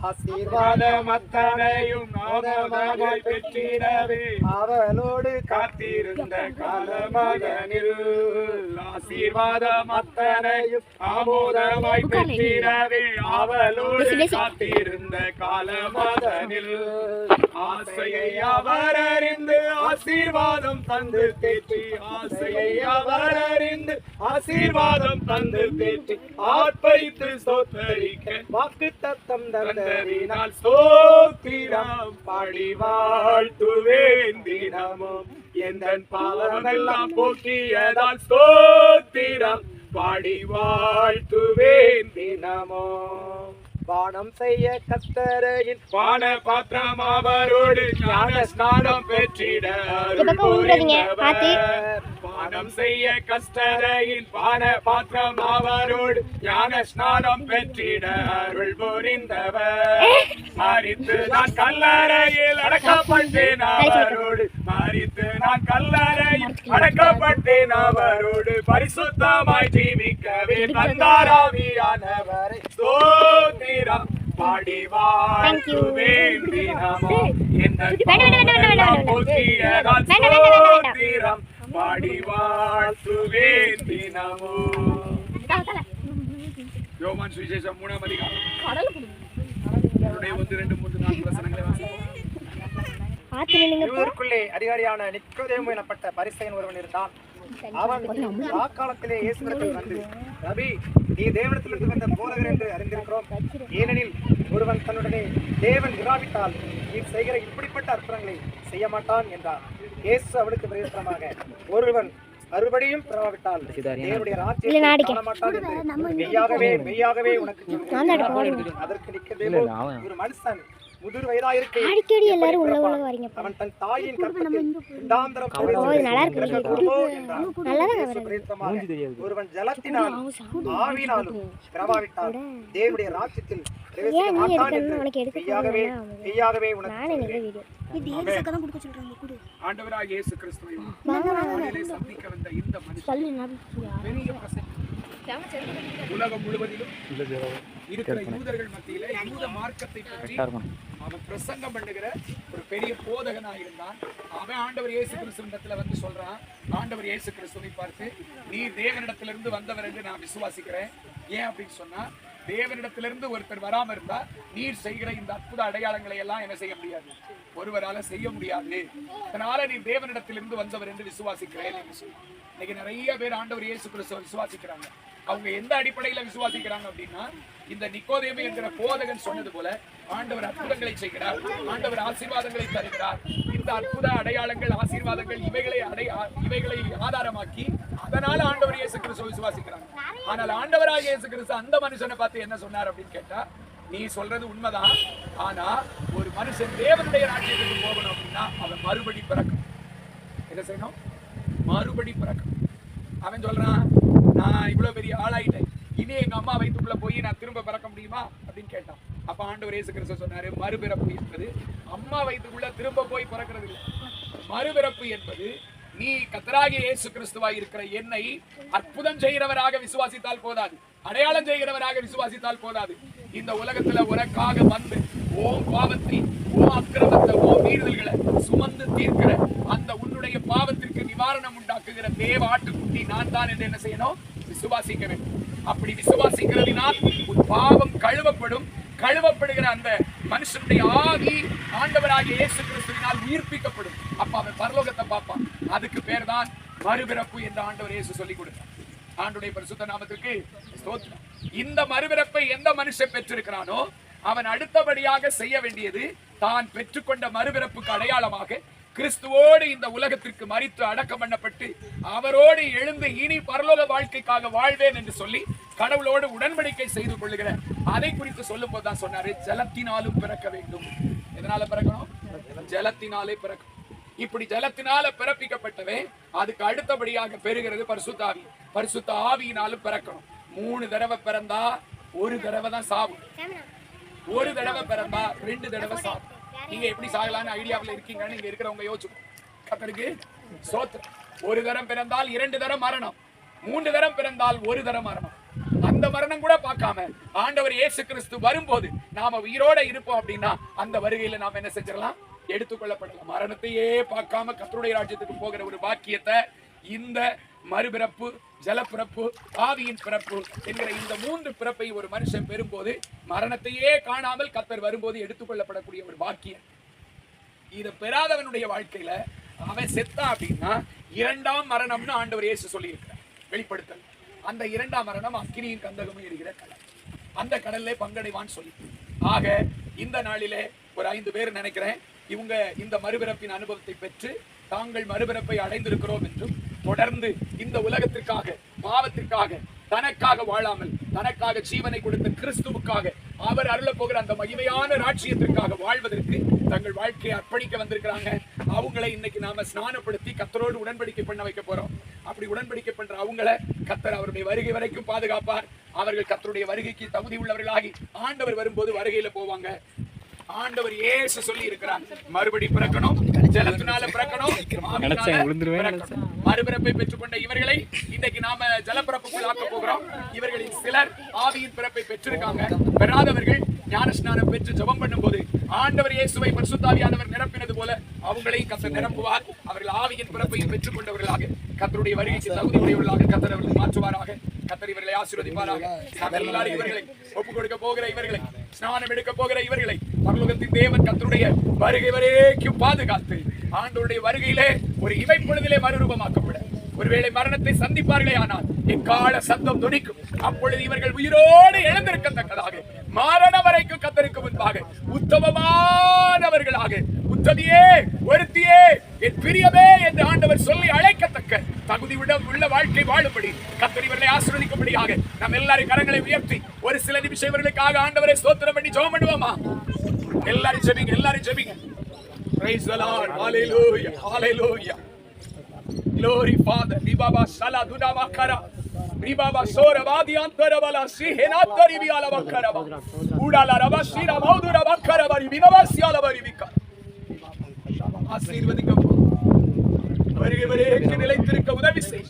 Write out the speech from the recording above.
ஆசீர்வாதம் அத்தனையும் மோதமாய் பெற்றிடவே அவளோடு காத்திருந்த காலமகனில் ஆசீர்வாதம் அத்தனையும் ஆமோதமாய் பெற்றிடவே அவளோடு காத்திருந்த காலமகனில் ஆசையை அவர் அறிந்து ஆசீர்வாதம் தந்து தேற்றி ஆசையை அவர் அறிந்து ஆசீர்வாதம் தந்து தேற்றி ஆர்ப்பரித்து ஸ்தோத்தரிக்க வாக்கு தத்தம் தந்ததினால் ஸ்தோத்திரம் பாடி வாழ்த்துவேன் தினமும் எந்தன் பாவமெல்லாம் போக்கியதால் ஸ்தோத்திரம் பாடி வாழ்த்துவேன் தினமும் பானம் செய்ய கத்தரையின் பான பாத்திரம் அவரோடு ஞான ஸ்நானம் பெற்றிட பானம் செய்ய கஸ்தரையின் பான பாத்திரம் அவரோடு ஞான ஸ்நானம் பெற்றிட அருள் புரிந்தவர் மரித்து நான் கல்லறையில் அடக்கப்பட்டேன் அவரோடு மரித்து நான் கல்லறையில் அடக்கப்பட்டேன் அவரோடு பரிசுத்தமாய் ஜீவிக்கவே தந்தாராவியானவரை ஸ்தோத்திரம் பாடி வாழ்த்துவேன் தினமும் எந்தன் போக்கியதால் ஸ்தோத்திரம் பாடி வாழ்த்துவேன் தினமும். யோவான் சுவிசேஷம் 3ஆம் அதிகாரம் 1-2-3-4 வசனங்களை வாசிப்போம். அதிகாரியான நிக்கோதேமு எனப்பட்ட பரிசேயன் ஒருவன் இருந்தான். அவன் காலத்திலே இயேசுவிடத்தில் வந்து, ரபி, நீ தேவனிடத்திலிருந்து வந்த போதகர் என்று அறிந்திருக்கிறோம். ஏனெனில் ஒருவன் தன்னுடனே தேவன் இராவிட்டால் நீ செய்கிற இப்படிப்பட்ட அற்புதங்களை செய்ய மாட்டான் என்றார். இயேசு அவனுக்கு பிரயோஜனமாக, ஒருவன் மறுபடியும் பிறவாவிட்டால் தேவனுடைய ராஜ்யத்தை காண மாட்டான் என்று மெய்யாகவே உனக்கு சொல்கிறேன். அதற்கு நிக்கோதேமு, ஒரு மனுஷன் முதிர் வயதாயிருக்கையில் அவன் தன் தாயின் கர்ப்பத்தில் பிண்டாந்தரம் ஒருவன் ஜலத்தினாலும் ஆவியினாலும் பிறவாவிட்டால் தேவனுடைய ராஜ்யத்தில் பிரவேசிக்க மாட்டான் என்று மெய்யாகவே உனக்கு ஆண்டவராகிய இயேசு கிறிஸ்துவை சந்திக்க வந்த இந்த மனுஷன் பெரிய உலகம் முழுவதிலும் இருக்கிற யூதர்கள் மத்தியில யூத மார்க்கத்தை பற்றி அவன் பிரசங்கம் பண்ணுகிற ஒரு பெரிய போதகனாக இருந்தான். அவன் ஆண்டவர் இயேசு கிறிஸ்துவிடத்துல வந்து சொல்றான், ஆண்டவர் இயேசு கிறிஸ்துவை பார்த்து, நீ தேவனிடத்திலிருந்து வந்தவர் என்று நான் விசுவாசிக்கிறேன். ஏன் அப்படின்னு சொன்னா, தேவனிடத்திலிருந்து ஒருத்தர் வராம இருந்தா நீர் செய்கிற இந்த அற்புத அடையாளங்களை எல்லாம் என்ன செய்ய முடியாது, ஒருவரால செய்ய முடியாது. அதனால நீ தேவனிடத்திலிருந்து வந்தவர் என்று விசுவாசிக்கிறேன் என்று சொல்லி. இன்னைக்கு நிறைய பேர் ஆண்டவர் இயேசு கிறிஸ்துவை விசுவாசிக்கிறாங்க. அவங்க எந்த அடிப்படையில விசுவாசிக்கிறாங்க அப்படின்னா, இந்த நிக்கோதேமு என்கிற போதகன் சொன்னது போல ஆண்டவர் அற்புதங்களை செய்கிறார், ஆண்டவர் ஆசீர்வாதங்களை தருகிறார். இந்த அற்புத அடையாளங்கள், ஆசீர்வாதங்கள் இவைகளை ஆதாரமாக்கி அதனால ஆண்டவர் இயேசு கிறிஸ்துவை விசுவாசிக்கிறாங்க. ஆனால் ஆண்டவராக இயேசு கிறிஸ்து அந்த மனுஷனை பார்த்து என்ன சொன்னார் அப்படின்னு கேட்டா, நீ சொல்றது உண்மைதான், ஆனா ஒரு மனுஷன் தேவனுடைய ராஜ்யத்துக்கு போகணும் அப்படின்னா அவன் மறுபடி பிறக்கும். என்ன செய்யணும்? மறுபடி பிறக்கும். அவன் சொல்றான், நான் இவ்வளவு பெரிய ஆளாயிட்டேன், இனி எங்க அம்மா வயிற்றுக்குள்ள போய் நான் திரும்ப பிறக்க முடியுமா அப்படின்னு கேட்டான். அப்ப ஆண்டவர் இயேசு கிறிஸ்து சொன்னாரு, மறுபிறப்பு என்பது அம்மா வயிற்றுக்குள்ள திரும்ப போய் பிறக்கிறது இல்லை. மறுபிறப்பு என்பது நீ கர்த்தராகிய இயேசு கிறிஸ்துவாய் இருக்கிற என்னை அற்புதம் செய்கிறவராக விசுவாசித்தால் போதாது, அடையாளம் செய்கிறவராக விசுவாசித்தால் போதாது. இந்த உலகத்துல உனக்காக வந்து ஓம் பாவத்தை, ஓம் அக்கிரமத்தை, ஓம் மீறுதல்களை சுமந்து தீர்க்கிற அந்த உன்னுடைய பாவத்திற்கு நிவாரணம் உண்டாக்குகிற தேவ ஆட்டுக்குட்டி நான் தான் என்று என்ன செய்யணும்? விசுவாசிக்க வேண்டும். அப்படி விசுவாசிக்கிறதினால் உன் பாவம் கழுவப்படும். கழுவப்படுகிற அந்த மனுஷனுடைய ஆவி ஆண்டவராகிய இயேசு கிறிஸ்துவினால் உயிர்ப்பிக்கப்படும். அப்ப அவன் பரலோகத்தை பார்ப்பான். அதுக்கு பேர் தான் மறுபிறப்பு என்று ஆண்டவர் இயேசு சொல்லிக் கொடுத்தார். ஆண்டவருடைய பரிசுத்த நாமத்திற்கு ஸ்தோத்திரம். இந்த மறுபிறப்பை எந்த மனுஷன் பெற்றிருக்கிறானோ அவன் அடுத்தபடியாக செய்ய வேண்டியது, தான் பெற்றுக்கொண்ட மறுபிறப்புக்கு அடையாளமாக கிறிஸ்துவோடு இந்த உலகத்திற்கு மரித்து அடக்கம் பண்ணப்பட்டு அவரோடு எழுந்து இனி பரலோக வாழ்க்கைக்காக வாழ்வேன் என்று சொல்லி கடவுளோடு உடன்படிக்கை செய்து கொள்ளுகிற அதை குறித்து சொல்லும் போதுதான் சொன்னாரு, ஜலத்தினாலும் பிறக்க வேண்டும். எதனால பிறக்கணும்? ஜலத்தினாலே பிறக்கும். இப்படி ஜலத்தினால பிறப்பிக்கப்பட்டவே அதுக்கு அடுத்தபடியாக பெறுகிறது பரிசுத்த ஆவி. பரிசுத்த ஆவியினாலும் பிறக்கணும். 3 தடவை பிறந்தா 1 தடவை தான் சாவும். 1 தடவை பிறந்தா 2 தடவை சாவும். நீங்க எப்படி சாகலான்னு ஐடியாவில் இருக்கீங்கன்னு இங்க இருக்கிறவங்க யோசிச்சு கர்த்தருக்கு ஸ்தோத்திரம். 1 தரம் பிறந்தால் 2 தரம் மரணம், 3 தரம் பிறந்தால் 1 தரம் மரணம். அந்த மரணம் கூட பார்க்காம ஆண்டவர் இயேசு கிறிஸ்து வரும்போது நாம உயிரோட இருப்போம் அப்படின்னா அந்த வருகையில நாம என்ன செஞ்சிடலாம், எடுத்துக்கொள்ளப்படலாம். மரணத்தையே பார்க்காம கர்த்தருடைய ராஜ்யத்துக்கு போகிற ஒரு பாக்கியத்தை இந்த மறுபிறப்பு, ஜலப்பிறப்பு, ஆவியின் பிறப்பு என்கிற இந்த 3 பிறப்பை ஒரு மனுஷன் பெறும்போது மரணத்தையே காணாமல் கர்த்தர் வரும்போது எடுத்துக்கொள்ளப்படக்கூடிய ஒரு பாக்கியம். இதை பெறாதவனுடைய வாழ்க்கையில அவன் செத்தா அப்படின்னா 2ஆம் மரணம்னு ஆண்டவர் இயேசு சொல்லி இருக்கிறார் வெளிப்படுத்தல். அந்த 2ஆம் மரணம் அக்கினியின் கந்தகமும் எரிகிற கடல், அந்த கடல்ல பங்கடைவான்னு சொல்லி. ஆக இந்த நாளிலே ஒரு 5 பேர் நினைக்கிறேன் இவங்க இந்த மறுபிறப்பின் அனுபவத்தை பெற்று தாங்கள் மறுபிறப்பை அடைந்திருக்கிறோம் என்றும் தொடர்ந்து இந்த உலகத்திற்காக, பாவத்திற்காக, தனக்காக வாழாமல் தனக்காக ஜீவனை கொடுத்த கிறிஸ்துவுக்காக அவர் அருள போகிற அந்த மகிமையான ராஜ்யத்திற்காக வாழ்வதற்கு தங்கள் வாழ்க்கையை அர்ப்பணிக்க வந்திருக்கிறாங்க. அவங்களை இன்னைக்கு நாம ஸ்நானப்படுத்தி கர்த்தரோடு உடன்படிக்கை பண்ண வைக்க போறோம். அப்படி உடன்படிக்கை பண்ற அவங்களை கர்த்தர் அவருடைய வருகை வரைக்கும் பாதுகாப்பார். அவர்கள் கர்த்தருடைய வருகைக்கு தகுதி உள்ளவர்களாகி ஆண்டவர் வரும்போது வருகையில போவாங்க. ஆண்டவர் இயேசு சொல்லி இருக்கிறார், மறுபடி பிறக்கணும், ஜலத்தினால பிறக்கணும், மறுபிறப்பை பெற்றுக்கொண்ட இவர்களை இன்னைக்கு நாம ஜலப்பிறப்புக்குள் ஆக்க போகிறோம். இவர்களில் சிலர் ஆவியின் பிறப்பை பெற்றிருக்காங்க. பெறாதவர்கள் ஞானஸ்நானம் பெற்று ஜெபம் பண்ணும்போது ஆண்டவர் இயேசுவை பரிசுத்தாவியானவர் நிரப்பினது போல அவங்களையும் கர்த்தர் நிரப்புவார். அவர்கள் ஆவியின் பிறப்பையும் பெற்றுக் கொண்டவர்களாக கர்த்தருடைய வருகைக்கு தகுதி உடையவர்களாக கர்த்தர் அவர்கள் மாற்றுவாராக. கர்த்தர் இவர்களை ஆசீர்வதிப்பாராக. எல்லாரும் இவர்களை ஒப்புக் கொடுக்க போகிற இவர்களை, ஸ்நானம் எடுக்க போகிற இவர்களை பரலோகத்தின் தேவன் கர்த்தருடைய வருகை வரைக்கும் பாதுகாத்து ஆண்டவருடைய வருகையிலே ஒரு இமைப்பொழுதிலே மறுரூபமாக்கப்பட, ஒருவேளை மரணத்தை சந்திப்பார்களே ஆனால் எக்கால சத்தம் துணிக்கும். அப்பொழுது இவர்கள் உயிரோடு எழுந்திருக்கத்தக்கதாக மரண வரைக்கும் கர்த்தருக்கு முன்பாக உத்தமமானவர்களாக, உத்தமியே ஒருத்தியே என் பிரியமே என்று ஆண்டவர் சொல்லி அழைக்கத்தக்க தகுதியுடன் உள்ள வாழ்க்கை வாழும்படி கர்த்தர் இவர்களை ஆசீர்வதிக்கும்படியாக நம்ம எல்லாரும் கரங்களை உயர்த்தி ஒரு சில நிமிஷம் இவர்களுக்காக ஆண்டவரை ஸ்தோத்திரம் பண்ணி ஜெபம் பண்ணுவோமா? எல்லாரும் ஜெபிங்க, எல்லாரும் ஜெபிங்க. Praise the Lord. Hallelujah. Hallelujah. Glory Father. Ribaba sala dunama kara. Ribaba sora vadiantara bala sihenatari biala bakara. Udala rabashira maudura bakara bari binavasiala bari vika. ஆசீர்வதிக்கப்பா. வருகை வரைக்கும் நிலைத்திருக்க உதவி செய்.